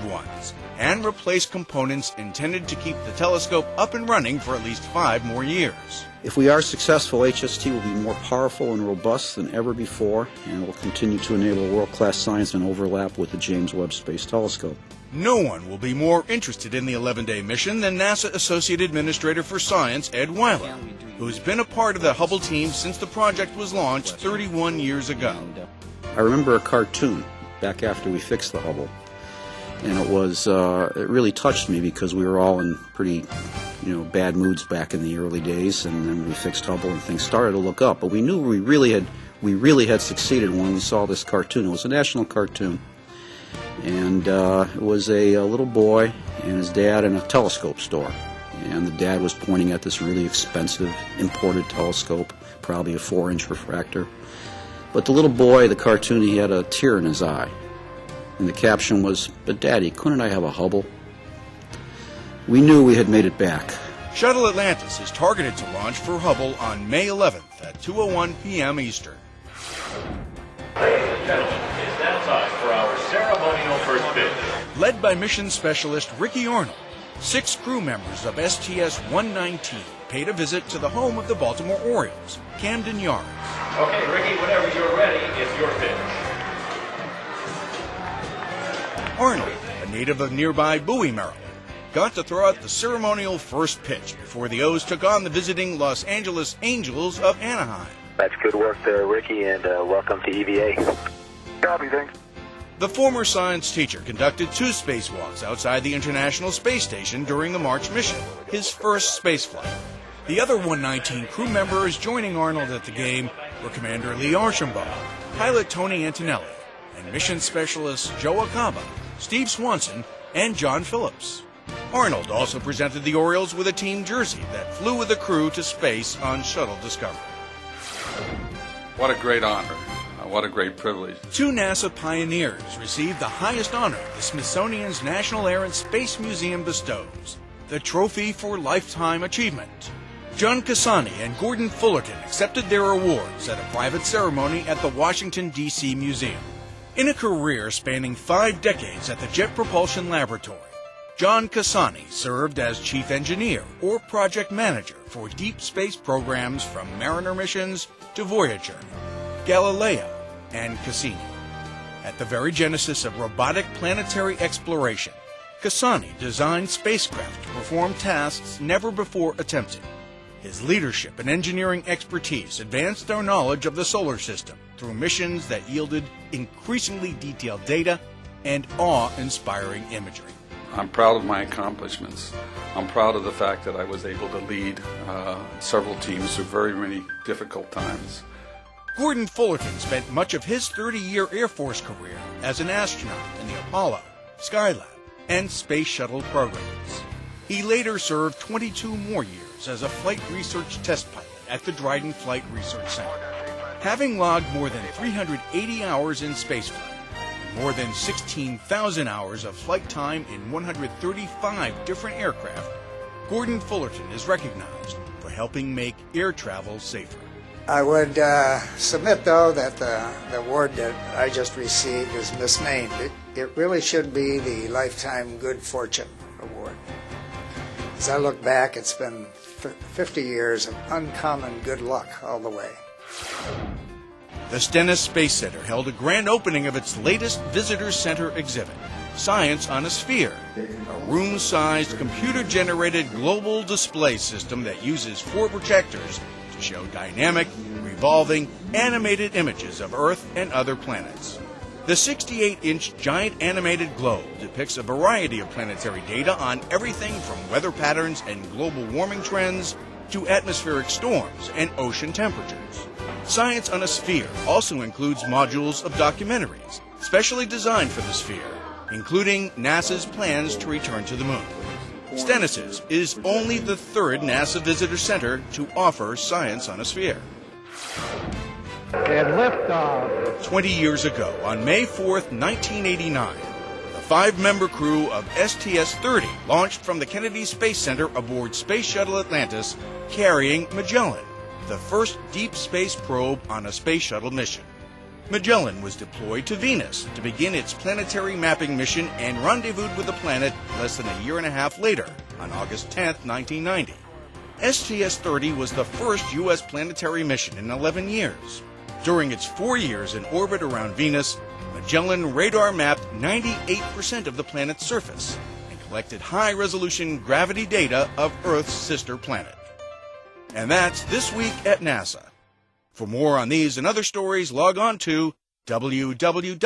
ones and replace components intended to keep the telescope up and running for at least 5 more years. If we are successful, HST will be more powerful and robust than ever before, and will continue to enable world-class science and overlap with the James Webb Space Telescope. No one will be more interested in the 11-day mission than NASA Associate Administrator for Science Ed Weiler, who's been a part of the Hubble team since the project was launched 31 years ago. I remember a cartoon back after we fixed the Hubble, and it really touched me because we were all in pretty bad moods back in the early days, and then we fixed Hubble and things started to look up. But we knew we really had succeeded when we saw this cartoon. It was a national cartoon, and it was a little boy and his dad in a telescope store, and the dad was pointing at this really expensive imported telescope, probably a 4-inch refractor. But the little boy, the cartoon, he had a tear in his eye, and the caption was, "But Daddy, couldn't I have a Hubble?" We knew we had made it back. Shuttle Atlantis is targeted to launch for Hubble on May 11th at 2:01 p.m. Eastern. Ladies and gentlemen, it's now time for our ceremonial first pitch. Led by mission specialist Ricky Arnold, 6 crew members of STS-119 paid a visit to the home of the Baltimore Orioles, Camden Yards. Okay, Ricky, whenever you're ready, it's your pitch. Arnold, a native of nearby Bowie, Maryland, got to throw out the ceremonial first pitch before the O's took on the visiting Los Angeles Angels of Anaheim. That's good work there, Ricky, and welcome to EVA. Copy, thanks. The former science teacher conducted 2 spacewalks outside the International Space Station during the March mission, his first spaceflight. The other 119 crew members joining Arnold at the game were Commander Lee Archambault, pilot Tony Antonelli, and mission specialists Joe Acaba, Steve Swanson, and John Phillips. Arnold also presented the Orioles with a team jersey that flew with the crew to space on Shuttle Discovery. What a great honor. What a great privilege. 2 NASA pioneers received the highest honor the Smithsonian's National Air and Space Museum bestows, the Trophy for Lifetime Achievement. John Cassani and Gordon Fullerton accepted their awards at a private ceremony at the Washington, D.C. Museum. In a career spanning 5 decades at the Jet Propulsion Laboratory, John Cassani served as chief engineer or project manager for deep space programs from Mariner missions to Voyager, Galileo, and Cassini. At the very genesis of robotic planetary exploration, Cassani designed spacecraft to perform tasks never before attempted. His leadership and engineering expertise advanced our knowledge of the solar system through missions that yielded increasingly detailed data and awe-inspiring imagery. I'm proud of my accomplishments. I'm proud of the fact that I was able to lead several teams through very many difficult times. Gordon Fullerton spent much of his 30-year Air Force career as an astronaut in the Apollo, Skylab, and Space Shuttle programs. He later served 22 more years as a flight research test pilot at the Dryden Flight Research Center. Having logged more than 380 hours in spaceflight, and more than 16,000 hours of flight time in 135 different aircraft, Gordon Fullerton is recognized for helping make air travel safer. I would submit, though, that the award that I just received is misnamed. It really should be the Lifetime Good Fortune Award. As I look back, it's been 50 years of uncommon good luck all the way. The Stennis Space Center held a grand opening of its latest visitor center exhibit, Science on a Sphere, a room-sized computer-generated global display system that uses 4 projectors to show dynamic, revolving, animated images of Earth and other planets. The 68-inch giant animated globe depicts a variety of planetary data on everything from weather patterns and global warming trends to atmospheric storms and ocean temperatures. Science on a Sphere also includes modules of documentaries specially designed for the sphere, including NASA's plans to return to the moon. Stennis is only the 3rd NASA visitor center to offer Science on a Sphere. And liftoff. 20 years ago, on May 4th, 1989, the 5-member crew of STS-30 launched from the Kennedy Space Center aboard Space Shuttle Atlantis, carrying Magellan, the first deep space probe on a space shuttle mission. Magellan was deployed to Venus to begin its planetary mapping mission and rendezvoused with the planet less than a year and a half later, on August 10, 1990. STS-30 was the first U.S. planetary mission in 11 years. During its 4 years in orbit around Venus, Magellan radar mapped 98% of the planet's surface and collected high-resolution gravity data of Earth's sister planet. And that's This Week at NASA. For more on these and other stories, log on to www.nasa.gov.